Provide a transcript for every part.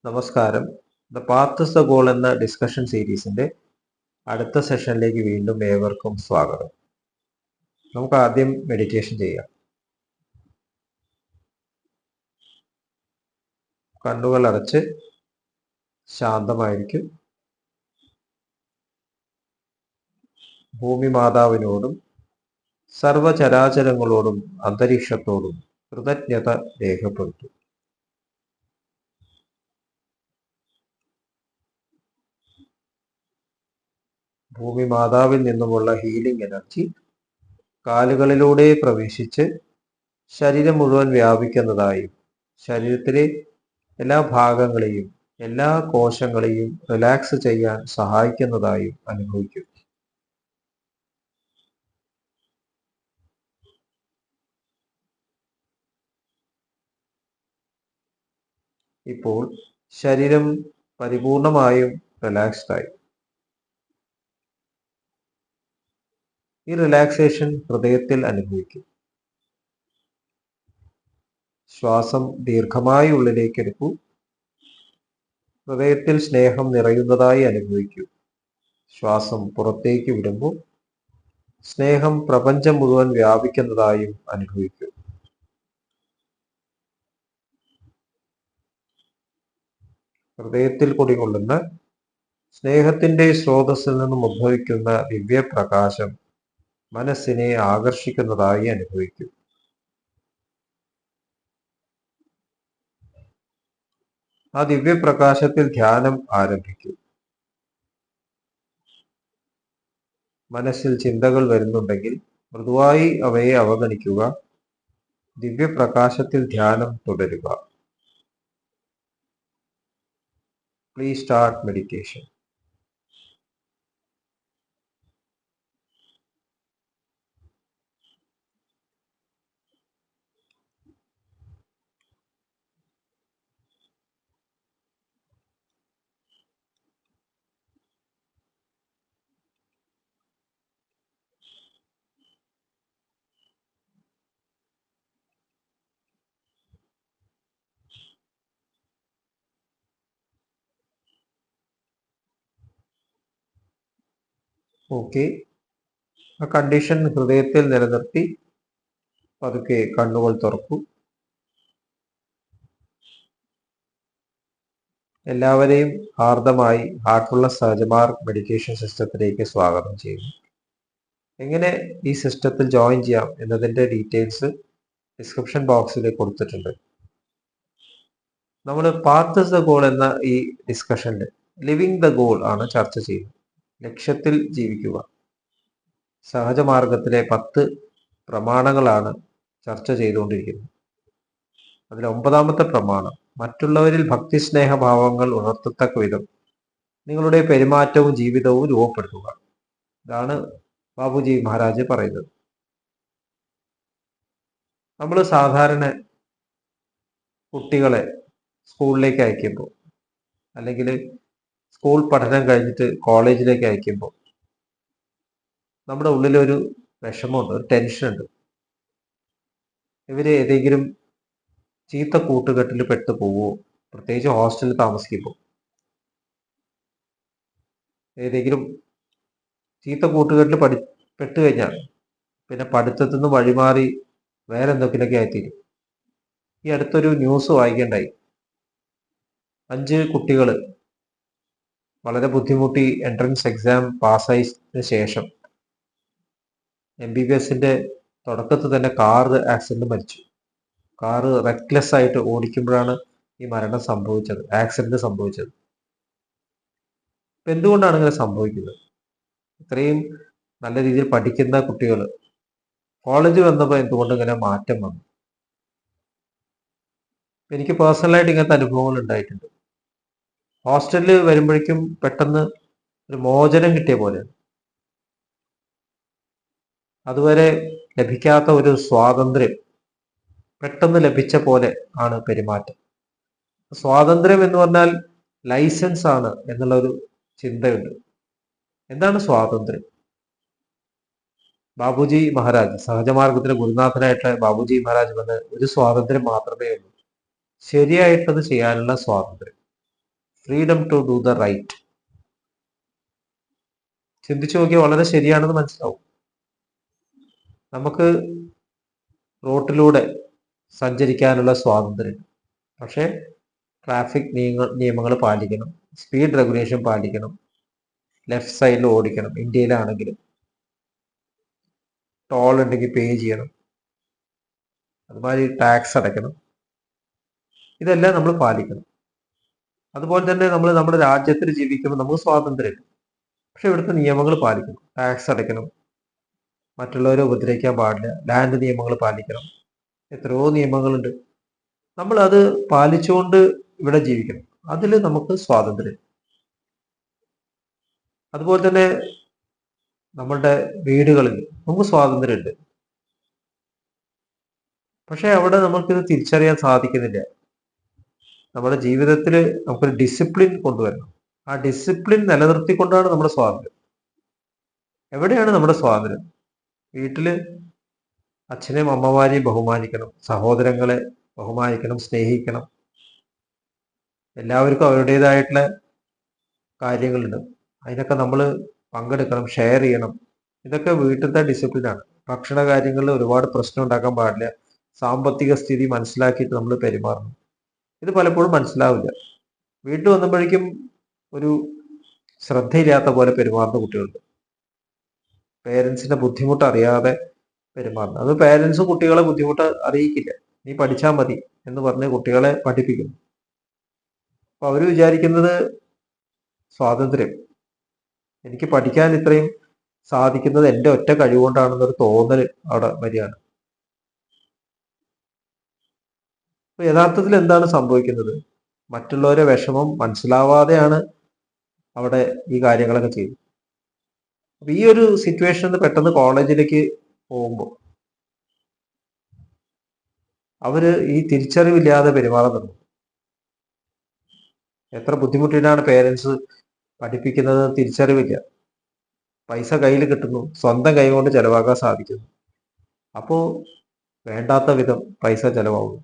നമസ്കാരം. The path is the goal എന്ന discussion സീരീസിന്റെ അടുത്ത സെഷനിലേക്ക് വീണ്ടും ഏവർക്കും സ്വാഗതം. നമുക്ക് ആദ്യം മെഡിറ്റേഷൻ ചെയ്യാം. കണ്ണുകൾ അടച്ച് ശാന്തമായിരിക്കും. ഭൂമി മാതാവിനോടും സർവചരാചരങ്ങളോടും അന്തരീക്ഷത്തോടും കൃതജ്ഞത രേഖപ്പെടുത്തും. ഭൂമി മാതാവിൽ നിന്നുമുള്ള ഹീലിംഗ് എനർജി കാലുകളിലൂടെ പ്രവേശിച്ച് ശരീരം മുഴുവൻ വ്യാപിക്കുന്നതായും ശരീരത്തിലെ എല്ലാ ഭാഗങ്ങളെയും എല്ലാ കോശങ്ങളെയും റിലാക്സ് ചെയ്യാൻ സഹായിക്കുന്നതായും അനുഭവിക്കും. ഇപ്പോൾ ശരീരം പരിപൂർണമായും റിലാക്സ്ഡ് ആയി. ഈ റിലാക്സേഷൻ ഹൃദയത്തിൽ അനുഭവിക്കും. ശ്വാസം ദീർഘമായി ഉള്ളിലേക്ക് എടുക്കൂ. ഹൃദയത്തിൽ സ്നേഹം നിറയുന്നതായി അനുഭവിക്കൂ. ശ്വാസം പുറത്തേക്ക് വിടുമ്പോൾ സ്നേഹം പ്രപഞ്ചം മുഴുവൻ വ്യാപിക്കുന്നതായും അനുഭവിക്കൂ. ഹൃദയത്തിൽ കുടികൊള്ളുന്ന സ്നേഹത്തിന്റെ സ്രോതസ്സിൽ നിന്നും ഉദ്ഭവിക്കുന്ന ദിവ്യപ്രകാശം മനസ്സിനെ ആകർഷിക്കുന്നതായി അനുഭവിക്കും. ആ ദിവ്യപ്രകാശത്തിൽ ധ്യാനം ആരംഭിക്കും. മനസ്സിൽ ചിന്തകൾ വരുന്നുണ്ടെങ്കിൽ മൃദുവായി അവയെ അവഗണിക്കുക. ദിവ്യപ്രകാശത്തിൽ ധ്യാനം തുടരുക. Please start meditation. ഓക്കെ, ആ കണ്ടീഷൻ ഹൃദയത്തിൽ നിലനിർത്തി പതുക്കെ കണ്ണുകൾ തുറക്കൂ. എല്ലാവരെയും ഹാർദമായി ഹാർട്ട്ഫുള്ള സഹജമാർ മെഡിറ്റേഷൻ സിസ്റ്റത്തിലേക്ക് സ്വാഗതം ചെയ്യുന്നു. എങ്ങനെ ഈ സിസ്റ്റത്തിൽ ജോയിൻ ചെയ്യാം എന്നതിൻ്റെ ഡീറ്റെയിൽസ് ഡിസ്ക്രിപ്ഷൻ ബോക്സിൽ കൊടുത്തിട്ടുണ്ട്. നമ്മൾ പാത്ത് ഇസ് ദ ഗോൾ എന്ന ഈ ഡിസ്കഷനിൽ ലിവിങ് ദ ഗോൾ ആണ് ചർച്ച ചെയ്യുന്നത്. ലക്ഷ്യത്തിൽ ജീവിക്കുക. സഹജമാർഗത്തിലെ 10 പ്രമാണങ്ങളാണ് ചർച്ച ചെയ്തുകൊണ്ടിരിക്കുന്നത്. അതിൽ 9ാമത്തെ പ്രമാണം, മറ്റുള്ളവരിൽ ഭക്തിസ്നേഹഭാവങ്ങൾ ഉണർത്തത്തക്ക വിധം നിങ്ങളുടെ പെരുമാറ്റവും ജീവിതവും രൂപപ്പെടുത്തുക. ഇതാണ് ബാബുജി മഹാരാജ് പറയുന്നത്. നമ്മൾ സാധാരണ കുട്ടികളെ സ്കൂളിലേക്ക് അയക്കുമ്പോൾ അല്ലെങ്കിൽ സ്കൂൾ പഠനം കഴിഞ്ഞിട്ട് കോളേജിലേക്ക് അയക്കുമ്പോൾ നമ്മുടെ ഉള്ളിലൊരു വിഷമമുണ്ട്, ഒരു ടെൻഷനുണ്ട്. ഇവര് ഏതെങ്കിലും ചീത്ത കൂട്ടുകെട്ടിൽ പെട്ടു പോവോ, പ്രത്യേകിച്ച് ഹോസ്റ്റലിൽ താമസിക്കുമ്പോൾ ഏതെങ്കിലും ചീത്ത കൂട്ടുകെട്ടിൽ പെട്ടു കഴിഞ്ഞാൽ പിന്നെ പഠിത്തത്തിൽ നിന്ന് വഴിമാറി വേറെ എന്തൊക്കെയൊക്കെ ആയിത്തീരും. ഈ അടുത്തൊരു ന്യൂസ് വായിക്കേണ്ടായി. 5 കുട്ടികൾ വളരെ ബുദ്ധിമുട്ടി എൻട്രൻസ് എക്സാം പാസ്സായതിനു ശേഷം MBBSന്റെ തുടക്കത്തിൽ തന്നെ കാർ ആക്സിഡന്റ് മരിച്ചു. കാറ് റെക്ലെസ് ആയിട്ട് ഓടിക്കുമ്പോഴാണ് ഈ മരണം സംഭവിച്ചത്, ആക്സിഡന്റ് സംഭവിച്ചത്. ഇപ്പം എന്തുകൊണ്ടാണ് ഇങ്ങനെ സംഭവിക്കുന്നത്? ഇത്രയും നല്ല രീതിയിൽ പഠിക്കുന്ന കുട്ടികൾ കോളേജ് വന്നപ്പോൾ എന്തുകൊണ്ട് ഇങ്ങനെ മാറ്റം വന്നു? എനിക്ക് പേഴ്സണലായിട്ട് ഇങ്ങനത്തെ അനുഭവങ്ങൾ ഉണ്ടായിട്ടുണ്ട്. ഹോസ്റ്റലിൽ വരുമ്പോഴേക്കും പെട്ടെന്ന് ഒരു മോചനം കിട്ടിയ പോലെയാണ്. അതുവരെ ലഭിക്കാത്ത ഒരു സ്വാതന്ത്ര്യം പെട്ടെന്ന് ലഭിച്ച പോലെ ആണ് പെരുമാറ്റം. സ്വാതന്ത്ര്യം എന്ന് പറഞ്ഞാൽ ലൈസൻസ് ആണ് എന്നുള്ള ഒരു ചിന്തയുണ്ട്. എന്താണ് സ്വാതന്ത്ര്യം? ബാബുജി മഹാരാജ്, സഹജമാർഗത്തിലെ ഗുരുനാഥനായിട്ടുള്ള ബാബുജി മഹാരാജ് പറഞ്ഞ ഒരു സ്വാതന്ത്ര്യം മാത്രമേ ഉള്ളൂ, ശരിയായിട്ടത് ചെയ്യാനുള്ള സ്വാതന്ത്ര്യം. Freedom to do the right. ചിന്തിച്ചു നോക്കിയാൽ വളരെ ശരിയാണെന്ന് മനസ്സിലാവും. നമുക്ക് റോട്ടിലൂടെ സഞ്ചരിക്കാനുള്ള സ്വാതന്ത്ര്യം, പക്ഷേ ട്രാഫിക് നിയമങ്ങൾ പാലിക്കണം, സ്പീഡ് റെഗുലേഷൻ പാലിക്കണം, ലെഫ്റ്റ് സൈഡിൽ ഓടിക്കണം. ഇന്ത്യയിലാണെങ്കിലും ടോൾ ഉണ്ടെങ്കിൽ പേ ചെയ്യണം, അതുമാതിരി ടാക്സ് അടയ്ക്കണം. ഇതെല്ലാം നമ്മൾ പാലിക്കണം. അതുപോലെ തന്നെ നമ്മൾ നമ്മുടെ രാജ്യത്തിൽ ജീവിക്കുമ്പോൾ നമുക്ക് സ്വാതന്ത്ര്യമുണ്ട്, പക്ഷെ ഇവിടുത്തെ നിയമങ്ങൾ പാലിക്കണം. ടാക്സ് അടയ്ക്കണം, മറ്റുള്ളവരെ ഉപദ്രവിക്കാൻ പാടില്ല, ലാൻഡ് നിയമങ്ങൾ പാലിക്കണം. എത്രയോ നിയമങ്ങളുണ്ട്. നമ്മൾ അത് പാലിച്ചുകൊണ്ട് ഇവിടെ ജീവിക്കണം. അതിൽ നമുക്ക് സ്വാതന്ത്ര്യം. അതുപോലെ തന്നെ നമ്മളുടെ വീടുകളിൽ നമുക്ക് സ്വാതന്ത്ര്യമുണ്ട്, പക്ഷെ അവിടെ നമുക്കിത് തിരിച്ചറിയാൻ സാധിക്കുന്നില്ല. നമ്മുടെ ജീവിതത്തിൽ നമുക്കൊരു ഡിസിപ്ലിൻ കൊണ്ടുവരണം. ആ ഡിസിപ്ലിൻ നിലനിർത്തിക്കൊണ്ടാണ് നമ്മുടെ സ്വാതന്ത്ര്യം. എവിടെയാണ് നമ്മുടെ സ്വാതന്ത്ര്യം? വീട്ടില് അച്ഛനെയും അമ്മമാരെയും ബഹുമാനിക്കണം, സഹോദരങ്ങളെ ബഹുമാനിക്കണം, സ്നേഹിക്കണം. എല്ലാവർക്കും അവരുടേതായിട്ടുള്ള കാര്യങ്ങളുണ്ട്, അതിനൊക്കെ നമ്മൾ പങ്കെടുക്കണം, ഷെയർ ചെയ്യണം. ഇതൊക്കെ വീട്ടിലത്തെ ഡിസിപ്ലിനാണ്. ഭക്ഷണ കാര്യങ്ങളിൽ ഒരുപാട് പ്രശ്നം ഉണ്ടാക്കാൻ പാടില്ല. സാമ്പത്തിക സ്ഥിതി മനസ്സിലാക്കിയിട്ട് നമ്മൾ പെരുമാറണം. ഇത് പലപ്പോഴും മനസ്സിലാവില്ല. വീട്ടിൽ വന്നപ്പോഴേക്കും ഒരു ശ്രദ്ധയില്ലാത്ത പോലെ പെരുമാറുന്ന കുട്ടികളുണ്ട്. പേരൻസിന്റെ ബുദ്ധിമുട്ട് അറിയാതെ പെരുമാറുന്നത്. അത് പേരൻസും കുട്ടികളെ ബുദ്ധിമുട്ട് അറിയിക്കില്ല. നീ പഠിച്ചാൽ മതി എന്ന് പറഞ്ഞ് കുട്ടികളെ പഠിപ്പിക്കുന്നു. അപ്പൊ അവര് വിചാരിക്കുന്നത് സ്വാതന്ത്ര്യം, എനിക്ക് പഠിക്കാൻ ഇത്രയും സാധിക്കുന്നത് എൻ്റെ ഒറ്റ കഴിവുകൊണ്ടാണെന്നൊരു തോന്നൽ അവിടെ വരികയാണ്. അപ്പൊ യഥാർത്ഥത്തിൽ എന്താണ് സംഭവിക്കുന്നത്? മറ്റുള്ളവരെ വിഷമം മനസ്സിലാവാതെയാണ് അവിടെ ഈ കാര്യങ്ങളൊക്കെ ചെയ്യുന്നത്. അപ്പൊ ഈ ഒരു സിറ്റുവേഷനിൽ പെട്ടെന്ന് കോളേജിലേക്ക് പോകുമ്പോൾ അവര് ഈ തിരിച്ചറിവില്ലാതെ പെരുമാറാൻ തുടങ്ങും. എത്ര ബുദ്ധിമുട്ടിയിട്ടാണ് പേരൻസ് പഠിപ്പിക്കുന്നത് തിരിച്ചറിവില്ല. പൈസ കയ്യിൽ കിട്ടുന്നു, സ്വന്തം കൈ കൊണ്ട് ചെലവാക്കാൻ സാധിക്കുന്നു. അപ്പോൾ വേണ്ടാത്ത വിധം പൈസ ചെലവാകുന്നു.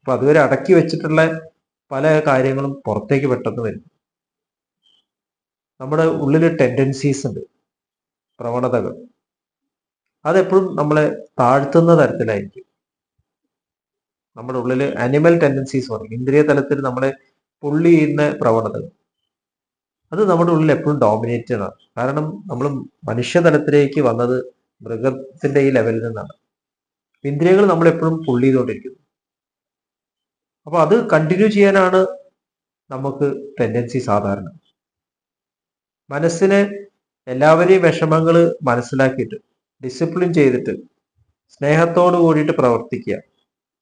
അപ്പൊ അതുവരെ അടക്കി വെച്ചിട്ടുള്ള പല കാര്യങ്ങളും പുറത്തേക്ക് പെട്ടെന്ന് വരും. നമ്മുടെ ഉള്ളിൽ ടെൻഡൻസീസ് ഉണ്ട്, പ്രവണതകൾ. അതെപ്പോഴും നമ്മളെ താഴ്ത്തുന്ന തരത്തിലായിരിക്കും. നമ്മുടെ ഉള്ളിൽ അനിമൽ ടെൻഡൻസീസ് പറയും, ഇന്ദ്രിയ തലത്തിൽ നമ്മളെ പുള്ളി ചെയ്യുന്ന പ്രവണതകൾ. അത് നമ്മുടെ ഉള്ളിൽ എപ്പോഴും ഡോമിനേറ്റഡ് ആണ്. കാരണം നമ്മൾ മനുഷ്യതലത്തിലേക്ക് വന്നത് മൃഗത്തിന്റെ ഈ ലെവലിൽ നിന്നാണ്. ഇന്ദ്രിയങ്ങൾ നമ്മളെപ്പോഴും പുള്ളി ചെയ്തുകൊണ്ടിരിക്കുന്നു. അപ്പൊ അത് കണ്ടിന്യൂ ചെയ്യാനാണ് നമുക്ക് ടെൻഡൻസി സാധാരണ. മനസ്സിനെ എല്ലാവരെയും വിഷമങ്ങൾ മനസ്സിലാക്കിയിട്ട് ഡിസിപ്ലിൻ ചെയ്തിട്ട് സ്നേഹത്തോട് കൂടിയിട്ട് പ്രവർത്തിക്കുക.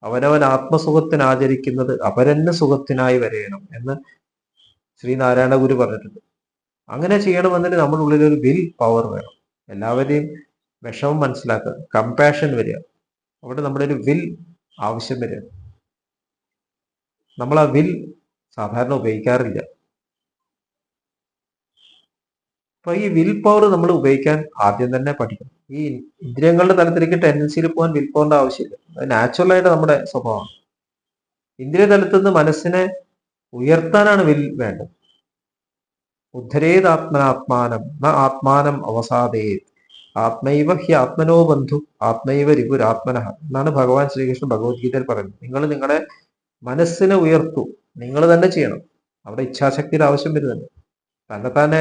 അവനവൻ ആത്മസുഖത്തിന് ആചരിക്കുന്നത് അപരന് സുഖത്തിനായി വരയണം എന്ന് ശ്രീനാരായണ ഗുരു പറഞ്ഞിട്ടുണ്ട്. അങ്ങനെ ചെയ്യണമെന്നതിന് നമ്മുടെ ഉള്ളിൽ ഒരു വിൽ പവർ വേണം. എല്ലാവരെയും വിഷമം മനസ്സിലാക്കുക, കമ്പാഷൻ വരിക. അവിടെ നമ്മുടെ ഒരു വിൽ ആവശ്യം വരിക. നമ്മൾ ആ വിൽ സാധാരണ ഉപയോഗിക്കാറില്ല. അപ്പൊ ഈ വിൽ പവർ നമ്മൾ ഉപയോഗിക്കാൻ ആദ്യം തന്നെ പഠിക്കണം. ഈ ഇന്ദ്രിയങ്ങളുടെ തലത്തിലേക്ക് ടെൻഡൻസിയിൽ പോകാൻ വിൽ പവറിന്റെ ആവശ്യമില്ല. അത് നാച്ചുറലായിട്ട് നമ്മുടെ സ്വഭാവമാണ്. ഇന്ദ്രിയ തലത്തിൽ നിന്ന് മനസ്സിനെ ഉയർത്താനാണ് വിൽ വേണ്ടത്. ഉദ്ധരേതാത്മനാത്മാനം ന ആത്മാനം അവസാദേത് ആത്മൈവ ഹി ആത്മനോ ബന്ധു ആത്മൈവ രിപുരാത്മന എന്നാണ് ഭഗവാൻ ശ്രീകൃഷ്ണൻ ഭഗവത്ഗീതയിൽ പറയുന്നത്. നിങ്ങൾ നിങ്ങളുടെ മനസ്സിനെ ഉയർത്തൂ, നിങ്ങൾ തന്നെ ചെയ്യണം. അവിടെ ഇച്ഛാശക്തിയുടെ ആവശ്യം വരുന്നുണ്ട്. തന്നെ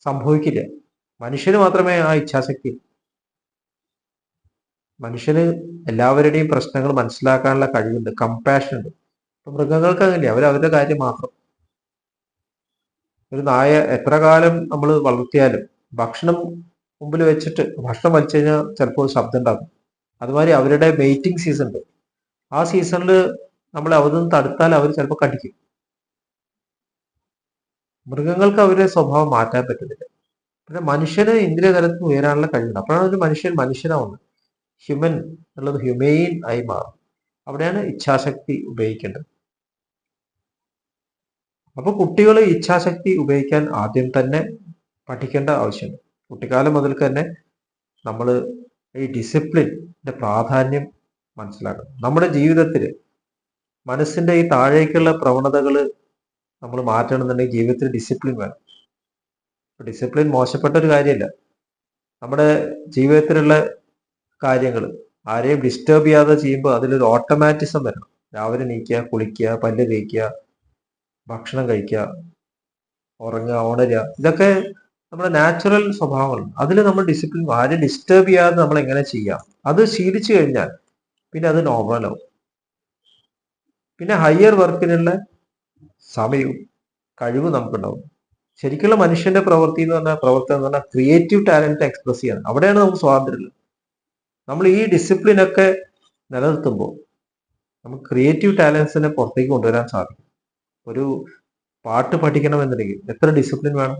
സംഭവിക്കില്ല. മനുഷ്യന് മാത്രമേ ആ ഇച്ഛാശക്തി. മനുഷ്യന് എല്ലാവരുടെയും പ്രശ്നങ്ങൾ മനസ്സിലാക്കാനുള്ള കഴിവുണ്ട്, കമ്പാഷൻ ഉണ്ട്. അപ്പൊ മൃഗങ്ങൾക്ക് അങ്ങനെ അവരവരുടെ കാര്യം മാത്രം. ഒരു നായ എത്ര കാലം നമ്മൾ വളർത്തിയാലും ഭക്ഷണം മുമ്പിൽ വെച്ചിട്ട് ഭക്ഷണം വലിച്ചു കഴിഞ്ഞാൽ ചിലപ്പോൾ ശബ്ദം ഉണ്ടാകും. അതുമാതിരി അവരുടെ വെയിറ്റിംഗ് സീസൺ ഉണ്ട്. ആ സീസണിൽ നമ്മൾ അവിടുന്ന് തടുത്താൽ അവർ ചിലപ്പോൾ കടിക്കും. മൃഗങ്ങൾക്ക് അവരുടെ സ്വഭാവം മാറ്റാൻ പറ്റുന്നില്ല. പിന്നെ മനുഷ്യന് ഇന്ദ്രിയ തലത്തിൽ ഉയരാനുള്ള കഴിവുണ്ട്. അപ്പോഴാണ് ഒരു മനുഷ്യൻ മനുഷ്യനാവുന്നത്. ഹ്യൂമൻ എന്നുള്ളത് ഹ്യൂമെയിൻ ആയി മാറും. അവിടെയാണ് ഇച്ഛാശക്തി ഉപയോഗിക്കേണ്ടത്. അപ്പൊ കുട്ടികൾ ഇച്ഛാശക്തി ഉപയോഗിക്കാൻ ആദ്യം തന്നെ പഠിക്കേണ്ട ആവശ്യമുണ്ട്. കുട്ടിക്കാലം മുതൽക്ക് തന്നെ നമ്മൾ ഈ ഡിസിപ്ലിന്റെ പ്രാധാന്യം മനസ്സിലാക്കണം. നമ്മുടെ ജീവിതത്തിൽ മനസ്സിന്റെ ഈ താഴേക്കുള്ള പ്രവണതകൾ നമ്മൾ മാറ്റണമെന്നുണ്ടെങ്കിൽ ജീവിതത്തിൽ ഡിസിപ്ലിൻ വേണം. ഡിസിപ്ലിൻ മോശപ്പെട്ട ഒരു കാര്യമല്ല. നമ്മുടെ ജീവിതത്തിലുള്ള കാര്യങ്ങൾ ആരെയും ഡിസ്റ്റർബ് ചെയ്യാതെ ചെയ്യുമ്പോൾ അതിലൊരു ഓട്ടോമാറ്റിസം വരണം. രാവിലെ എണീക്കുക, കുളിക്കുക, പല്ല് തേക്കുക, ഭക്ഷണം കഴിക്കുക, ഉറങ്ങുക, ഉണരുക, ഇതൊക്കെ നമ്മുടെ നാച്ചുറൽ സ്വഭാവങ്ങളാണ്. അതിൽ നമ്മൾ ഡിസിപ്ലിൻ, ആരും ഡിസ്റ്റർബ് ചെയ്യാതെ നമ്മൾ എങ്ങനെ ചെയ്യാം, അത് ശീലിച്ചു കഴിഞ്ഞാൽ പിന്നെ അത് നോർമലാവും. പിന്നെ ഹയർ വർക്കിനുള്ള സമയവും കഴിവും നമുക്കുണ്ടാവും. ശരിക്കുള്ള മനുഷ്യന്റെ പ്രവർത്തനം എന്ന് പറഞ്ഞാൽ ക്രിയേറ്റീവ് ടാലന്റ് എക്സ്പ്രസ് ചെയ്യണം. അവിടെയാണ് നമുക്ക് സ്വാതന്ത്ര്യം. നമ്മൾ ഈ ഡിസിപ്ലിൻ ഒക്കെ നിലനിർത്തുമ്പോൾ നമുക്ക് ക്രിയേറ്റീവ് ടാലൻസിനെ പുറത്തേക്ക് കൊണ്ടുവരാൻ സാധിക്കും. ഒരു പാട്ട് പഠിക്കണമെന്നുണ്ടെങ്കിൽ എത്ര ഡിസിപ്ലിൻ വേണം?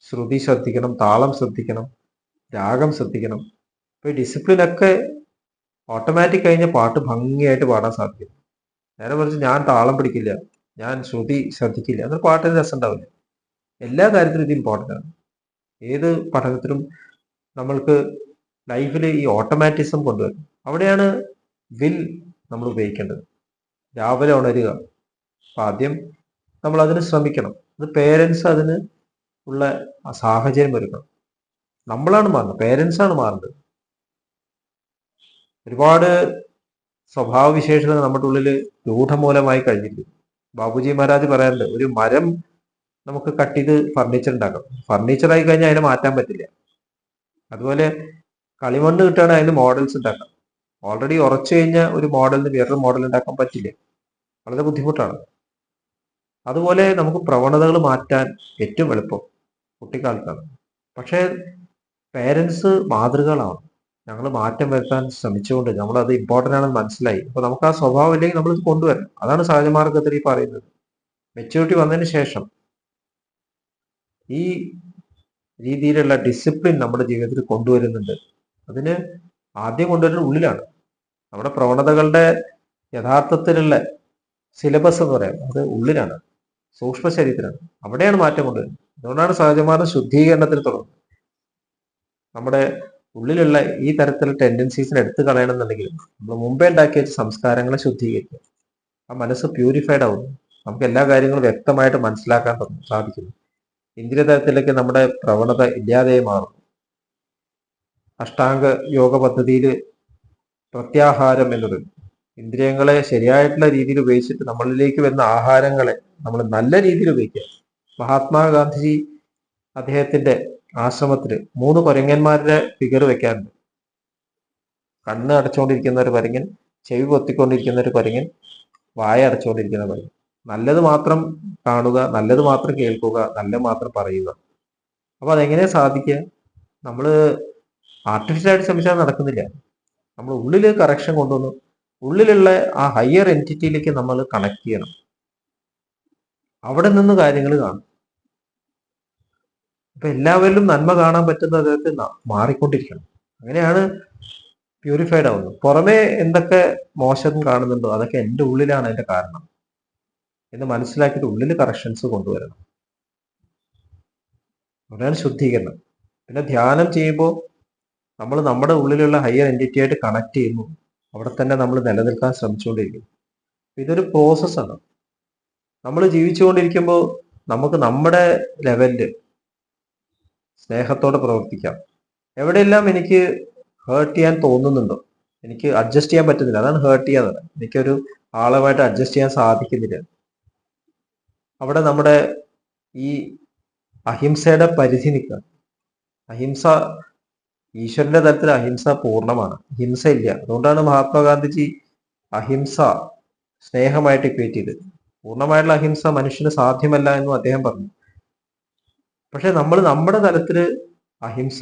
ശ്രുതി ശ്രദ്ധിക്കണം, താളം ശ്രദ്ധിക്കണം, രാഗം ശ്രദ്ധിക്കണം. അപ്പൊ ഈ ഡിസിപ്ലിൻ ഒക്കെ ഓട്ടോമാറ്റിക് കഴിഞ്ഞ പാട്ട് ഭംഗിയായിട്ട് പാടാൻ സാധിക്കും. നേരെ മറിച്ച് ഞാൻ താളം പിടിക്കില്ല, ഞാൻ ശ്രുതി ശ്രദ്ധിക്കില്ല, അതൊരു പാട്ടിന് രസം ഉണ്ടാവില്ല. എല്ലാ കാര്യത്തിലും ഇത് ഇമ്പോർട്ടൻ്റ് ആണ്. ഏത് പഠനത്തിലും നമ്മൾക്ക് ലൈഫിൽ ഈ ഓട്ടോമാറ്റിസം കൊണ്ടുവരും. അവിടെയാണ് വിൽ നമ്മൾ ഉപയോഗിക്കേണ്ടത്. രാവിലെ ഉണരുക, അപ്പൊ ആദ്യം നമ്മൾ അതിന് ശ്രമിക്കണം. അത് പേരൻസ് അതിന് ഉള്ള സാഹചര്യം ഒരുക്കണം. നമ്മളാണ് മാറുന്നത്, പേരൻസ് ആണ് മാറുന്നത്. ഒരുപാട് സ്വഭാവവിശേഷതകൾ നമ്മുടെ ഉള്ളിൽ രൂഢമൂലമായി കഴിഞ്ഞിരിക്കും. ബാബുജി മഹാരാജ് പറയാറുണ്ട്, ഒരു മരം നമുക്ക് കട്ട് ചെയ്ത് ഫർണിച്ചർ ഉണ്ടാക്കാം. ഫർണിച്ചറായി കഴിഞ്ഞാൽ അതിനെ മാറ്റാൻ പറ്റില്ല. അതുപോലെ കളിമണ്ണ് കിട്ടുകയാണെങ്കിൽ അതിന് മോഡൽസ് ഉണ്ടാക്കാം. ഓൾറെഡി ഉറച്ചു കഴിഞ്ഞാൽ ഒരു മോഡലിന് വേറൊരു മോഡൽ ഉണ്ടാക്കാൻ പറ്റില്ല, വളരെ ബുദ്ധിമുട്ടാണ്. അതുപോലെ നമുക്ക് പ്രവണതകൾ മാറ്റാൻ ഏറ്റവും എളുപ്പം കുട്ടിക്കാലത്താണ്. പക്ഷേ പേരൻസ് മാതൃകകളാണ്. ഞങ്ങൾ മാറ്റം വരുത്താൻ ശ്രമിച്ചുകൊണ്ട് നമ്മളത് ഇമ്പോർട്ടൻ്റ് ആണെന്ന് മനസ്സിലായി. അപ്പൊ നമുക്ക് ആ സ്വഭാവം ഇല്ലെങ്കിൽ നമ്മളിത് കൊണ്ടുവരണം. അതാണ് സഹജമാർഗത്തിൽ ഈ പറയുന്നത്. മെച്യൂരിറ്റി വന്നതിന് ശേഷം ഈ രീതിയിലുള്ള ഡിസിപ്ലിൻ നമ്മുടെ ജീവിതത്തിൽ കൊണ്ടുവരുന്നുണ്ട്. അതിന് ആദ്യം കൊണ്ടുവരുന്നത് ഉള്ളിലാണ്. നമ്മുടെ പ്രവണതകളുടെ യഥാർത്ഥത്തിലുള്ള സിലബസ് എന്ന് പറയാം, അത് ഉള്ളിലാണ്, സൂക്ഷ്മ ശരീരത്തിലാണ്. അവിടെയാണ് മാറ്റം കൊണ്ടുവരുന്നത്. അതുകൊണ്ടാണ് സഹജമാർഗം ശുദ്ധീകരണത്തിന് തുടങ്ങുന്നത്. നമ്മുടെ ഉള്ളിലുള്ള ഈ തരത്തിലുള്ള ടെൻഡൻസീസിനെ എടുത്തു കളയണമെന്നുണ്ടെങ്കിൽ നമ്മൾ മുമ്പേ ഉണ്ടാക്കി വെച്ച സംസ്കാരങ്ങളെ ശുദ്ധീകരിക്കുക. ആ മനസ്സ് പ്യൂരിഫൈഡ് ആവുന്നു. നമുക്ക് എല്ലാ കാര്യങ്ങളും വ്യക്തമായിട്ട് മനസ്സിലാക്കാൻ സാധിക്കുന്നു. ഇന്ദ്രിയ തലത്തിലേക്ക് നമ്മുടെ പ്രവണത ഇല്ലാതെ മാറും. അഷ്ടാംഗ യോഗ പദ്ധതിയിൽ പ്രത്യാഹാരം എന്നത് ഇന്ദ്രിയങ്ങളെ ശരിയായിട്ടുള്ള രീതിയിൽ ഉപയോഗിച്ചിട്ട് നമ്മളിലേക്ക് വരുന്ന ആഹാരങ്ങളെ നമ്മൾ നല്ല രീതിയിൽ ഉപയോഗിക്കുക. മഹാത്മാഗാന്ധിജി അദ്ദേഹത്തിന്റെ ആശ്രമത്തില് 3 കുരങ്ങന്മാരുടെ ഫിഗർ വെക്കാറുണ്ട്. കണ്ണ് അടച്ചുകൊണ്ടിരിക്കുന്ന ഒരു കുരങ്ങൻ, ചെവി പൊത്തിക്കൊണ്ടിരിക്കുന്ന ഒരു കുരങ്ങൻ, വായ അടച്ചുകൊണ്ടിരിക്കുന്ന കുരങ്ങൻ. നല്ലത് മാത്രം കാണുക, നല്ലത് മാത്രം കേൾക്കുക, നല്ലത് മാത്രം പറയുക. അപ്പൊ അതെങ്ങനെ സാധിക്കുക? നമ്മൾ ആർട്ടിഫിഷ്യലായിട്ട് ശ്രമിച്ചാൽ നടക്കുന്നില്ല. നമ്മൾ ഉള്ളിൽ കറക്ഷൻ കൊണ്ടുവന്നു ഉള്ളിലുള്ള ആ ഹയർ എൻറ്റിറ്റിയിലേക്ക് നമ്മൾ കണക്ട് ചെയ്യണം. അവിടെ നിന്ന് കാര്യങ്ങൾ കാണും. അപ്പൊ എല്ലാവരിലും നന്മ കാണാൻ പറ്റുന്ന തരത്തിൽ മാറിക്കൊണ്ടിരിക്കണം. അങ്ങനെയാണ് പ്യൂരിഫൈഡ് ആവുന്നത്. പുറമേ എന്തൊക്കെ മോശം കാണുന്നുണ്ടോ അതൊക്കെ എൻ്റെ ഉള്ളിലാണ് അതിന്റെ കാരണം എന്ന് മനസ്സിലാക്കിയിട്ട് ഉള്ളിൽ കറക്ഷൻസ് കൊണ്ടുവരണം. അതാണ് ശുദ്ധീകരണം. പിന്നെ ധ്യാനം ചെയ്യുമ്പോൾ നമ്മൾ നമ്മുടെ ഉള്ളിലുള്ള ഹയർ എൻറ്റിറ്റി ആയിട്ട് കണക്ട് ചെയ്യുന്നു. അവിടെ തന്നെ നമ്മൾ നിലനിൽക്കാൻ ശ്രമിച്ചുകൊണ്ടിരിക്കുന്നു. ഇതൊരു പ്രോസസ്സാണ്. നമ്മൾ ജീവിച്ചുകൊണ്ടിരിക്കുമ്പോൾ നമുക്ക് നമ്മുടെ ലെവലില് സ്നേഹത്തോടെ പ്രവർത്തിക്കാം. എവിടെയെല്ലാം എനിക്ക് ഹേർട്ട് ചെയ്യാൻ തോന്നുന്നുണ്ടോ, എനിക്ക് അഡ്ജസ്റ്റ് ചെയ്യാൻ പറ്റുന്നില്ല, അതാണ് ഹേർട്ട് ചെയ്യാന്ന്. എനിക്കൊരു ആളുമായിട്ട് അഡ്ജസ്റ്റ് ചെയ്യാൻ സാധിക്കുന്നില്ല, അവിടെ നമ്മുടെ ഈ അഹിംസയുടെ പരിധി നിൽക്കുക. അഹിംസ ഈശ്വരന്റെ തലത്തിൽ അഹിംസ പൂർണ്ണമാണ്, ഹിംസ ഇല്ല. അതുകൊണ്ടാണ് മഹാത്മാഗാന്ധിജി അഹിംസ സ്നേഹമായിട്ട് ഇക്വേറ്റ് ചെയ്തത്. പൂർണ്ണമായിട്ടുള്ള അഹിംസ മനുഷ്യന് സാധ്യമല്ല എന്നും അദ്ദേഹം പറഞ്ഞു. പക്ഷെ നമ്മൾ നമ്മുടെ തലത്തില് അഹിംസ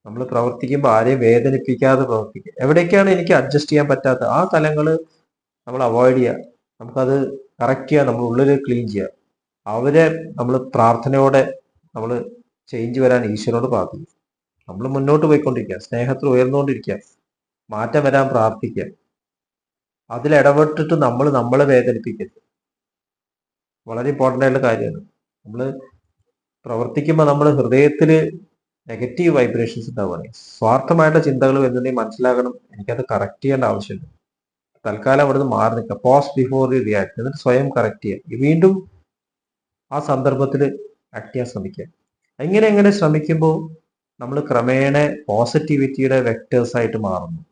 നമ്മൾ പ്രവർത്തിക്കുമ്പോൾ ആരെയും വേദനിപ്പിക്കാതെ പ്രവർത്തിക്കുക. എവിടേക്കാണ് എനിക്ക് അഡ്ജസ്റ്റ് ചെയ്യാൻ പറ്റാത്ത ആ തലങ്ങൾ നമ്മൾ അവോയ്ഡ് ചെയ്യുക. നമുക്കത് കറക്റ്റ് ചെയ്യുക, നമ്മൾ ഉള്ളിൽ ക്ലീൻ ചെയ്യുക. അവരെ നമ്മൾ പ്രാർത്ഥനയോടെ നമ്മൾ ചേഞ്ച് വരാൻ ഈശ്വരനോട് പ്രാർത്ഥിക്കുക. നമ്മൾ മുന്നോട്ട് പോയിക്കൊണ്ടിരിക്കുക, സ്നേഹത്തിൽ ഉയർന്നുകൊണ്ടിരിക്കുക, മാറ്റം വരാൻ പ്രാർത്ഥിക്കുക. അതിലിടപെട്ടിട്ട് നമ്മൾ നമ്മളെ വേദനിപ്പിക്കരുത്. വളരെ ഇമ്പോർട്ടൻ്റ് ആയിട്ടുള്ള കാര്യമാണ്. നമ്മൾ പ്രവർത്തിക്കുമ്പോൾ നമ്മൾ ഹൃദയത്തിൽ നെഗറ്റീവ് വൈബ്രേഷൻസ് ഉണ്ടാവുകയാണെങ്കിൽ, സ്വാർത്ഥമായിട്ടുള്ള ചിന്തകൾ വരുന്നുണ്ടെങ്കിൽ മനസ്സിലാക്കണം, എനിക്കത് കറക്റ്റ് ചെയ്യേണ്ട ആവശ്യമുണ്ട്. തൽക്കാലം അവിടുന്ന് മാറി നിൽക്കുക. പോസ് ബിഫോർ യു റിയാക്ട്, എന്നിട്ട് സ്വയം കറക്റ്റ് ചെയ്യുക. വീണ്ടും ആ സന്ദർഭത്തിൽ ആക്ട് ചെയ്യാൻ ശ്രമിക്കുക. എങ്ങനെ ശ്രമിക്കുമ്പോൾ നമ്മൾ ക്രമേണ പോസിറ്റിവിറ്റിയുടെ വെക്ടേഴ്സ് ആയിട്ട് മാറുന്നു.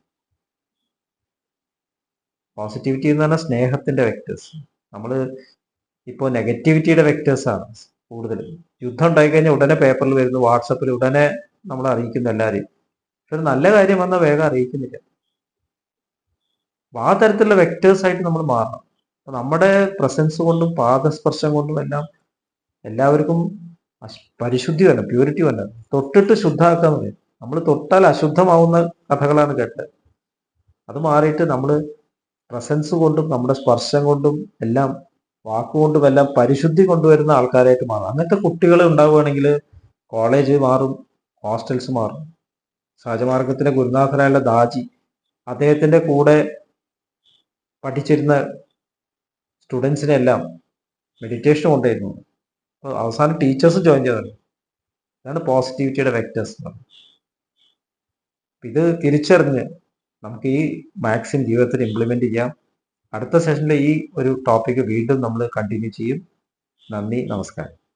പോസിറ്റിവിറ്റി എന്ന് പറഞ്ഞാൽ സ്നേഹത്തിന്റെ വെക്ടേഴ്സ്. നമ്മൾ ഇപ്പോൾ നെഗറ്റിവിറ്റിയുടെ വെക്ടേഴ്സ് ആണ് കൂടുതൽ. യുദ്ധം ഉണ്ടായിക്കഴിഞ്ഞാൽ ഉടനെ പേപ്പറിൽ വരുന്നു, വാട്സപ്പിൽ ഉടനെ നമ്മൾ അറിയിക്കുന്നു എല്ലാവരെയും. പക്ഷെ ഒരു നല്ല കാര്യം വന്നാൽ വേഗം അറിയിക്കുന്നില്ല. ആ തരത്തിലുള്ള വെക്ടേഴ്സ് ആയിട്ട് നമ്മൾ മാറണം. അപ്പൊ നമ്മുടെ പ്രസൻസ് കൊണ്ടും പാദസ്പർശം കൊണ്ടും എല്ലാം എല്ലാവർക്കും പരിശുദ്ധി വരണം, പ്യൂരിറ്റി വരണം. തൊട്ടിട്ട് ശുദ്ധമാക്കാൻ പറയും. നമ്മൾ തൊട്ടാൽ അശുദ്ധമാവുന്ന കഥകളാണ് കേട്ടത്. അത് മാറിയിട്ട് നമ്മൾ പ്രസൻസ് കൊണ്ടും നമ്മുടെ സ്പർശം കൊണ്ടും എല്ലാം വാക്കുകൊണ്ടും എല്ലാം പരിശുദ്ധി കൊണ്ടുവരുന്ന ആൾക്കാരായിട്ട് മാറും. അങ്ങനത്തെ കുട്ടികൾ ഉണ്ടാവുകയാണെങ്കിൽ കോളേജ് മാറും, ഹോസ്റ്റൽസ് മാറും. സഹജമാർഗത്തിന്റെ ഗുരുനാഥനായുള്ള ദാജി, അദ്ദേഹത്തിന്റെ കൂടെ പഠിച്ചിരുന്ന സ്റ്റുഡൻസിനെ എല്ലാം മെഡിറ്റേഷൻ കൊണ്ടായിരുന്നു. അവസാനം ടീച്ചേഴ്സ് ജോയിൻ ചെയ്തത്. ഇതാണ് പോസിറ്റിവിറ്റിയുടെ വെക്ടേഴ്സ്. ഇത് തിരിച്ചറിഞ്ഞ് നമുക്ക് ഈ മാക്സിം ജീവിതത്തിൽ ഇംപ്ലിമെന്റ് ചെയ്യാം. അടുത്ത സെഷനിൽ ഈ ഒരു ടോപ്പിക്ക് വീണ്ടും നമ്മൾ കണ്ടിന്യൂ ചെയ്യും. നന്ദി, നമസ്കാരം.